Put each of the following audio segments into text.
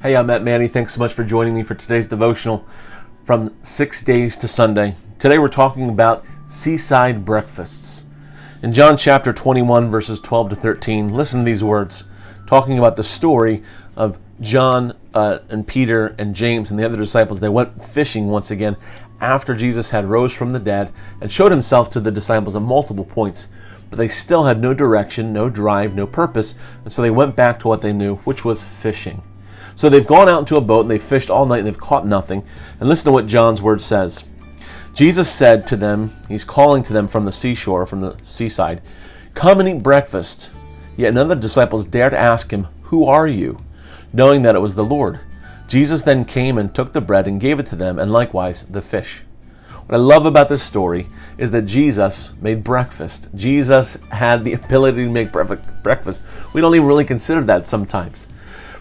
Hey, I'm Matt Manny. Thanks so much for joining me for today's devotional from 6 days to Sunday. Today we're talking about seaside breakfasts. In John chapter 21, verses 12 to 13, listen to these words, talking about the story of John and Peter and James and the other disciples. They went fishing once again after Jesus had rose from the dead and showed himself to the disciples at multiple points. But they still had no direction, no drive, no purpose, and so they went back to what they knew, which was fishing. So they've gone out into a boat and they've fished all night and they've caught nothing. And listen to what John's word says. Jesus said to them, he's calling to them from the seashore, from the seaside, "Come and eat breakfast." Yet none of the disciples dared ask him, "Who are you?" knowing that it was the Lord. Jesus then came and took the bread and gave it to them, and likewise the fish. What I love about this story is that Jesus made breakfast. Jesus had the ability to make breakfast. We don't even really consider that sometimes.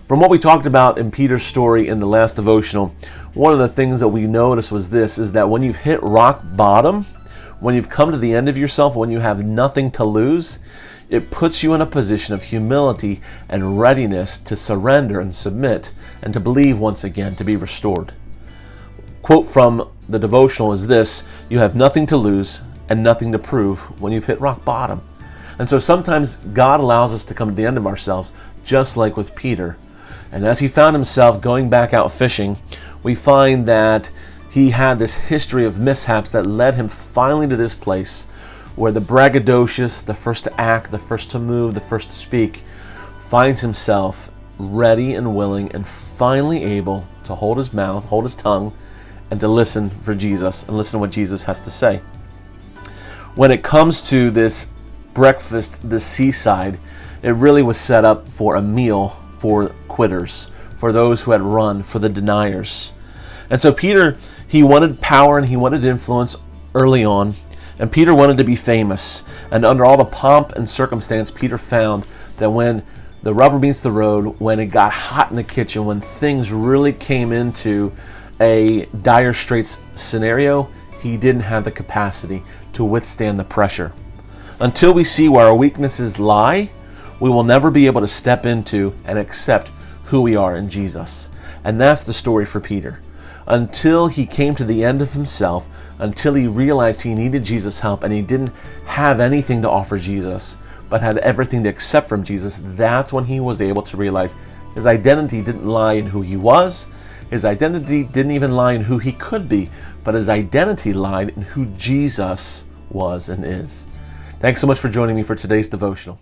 From what we talked about in Peter's story in the last devotional, one of the things that we noticed was this, is that when you've hit rock bottom, when you've come to the end of yourself, when you have nothing to lose, it puts you in a position of humility and readiness to surrender and submit and to believe once again, to be restored. Quote from the devotional is this: "You have nothing to lose and nothing to prove when you've hit rock bottom." And so sometimes God allows us to come to the end of ourselves, just like with Peter. And as he found himself going back out fishing, we find that he had this history of mishaps that led him finally to this place where the braggadocious, the first to act, the first to move, the first to speak, finds himself ready and willing and finally able to hold his mouth, hold his tongue, and to listen for Jesus and listen to what Jesus has to say. When it comes to this breakfast, the seaside, it really was set up for a meal for quitters, for those who had run, for the deniers. And so Peter, he wanted power and he wanted influence early on, and Peter wanted to be famous. And under all the pomp and circumstance, Peter found that when the rubber meets the road, when it got hot in the kitchen, when things really came into a dire straits scenario, he didn't have the capacity to withstand the pressure. Until we see where our weaknesses lie, we will never be able to step into and accept who we are in Jesus. And that's the story for Peter. Until he came to the end of himself, until he realized he needed Jesus' help and he didn't have anything to offer Jesus, but had everything to accept from Jesus, that's when he was able to realize his identity didn't lie in who he was. His identity didn't even lie in who he could be, but his identity lied in who Jesus was and is. Thanks so much for joining me for today's devotional.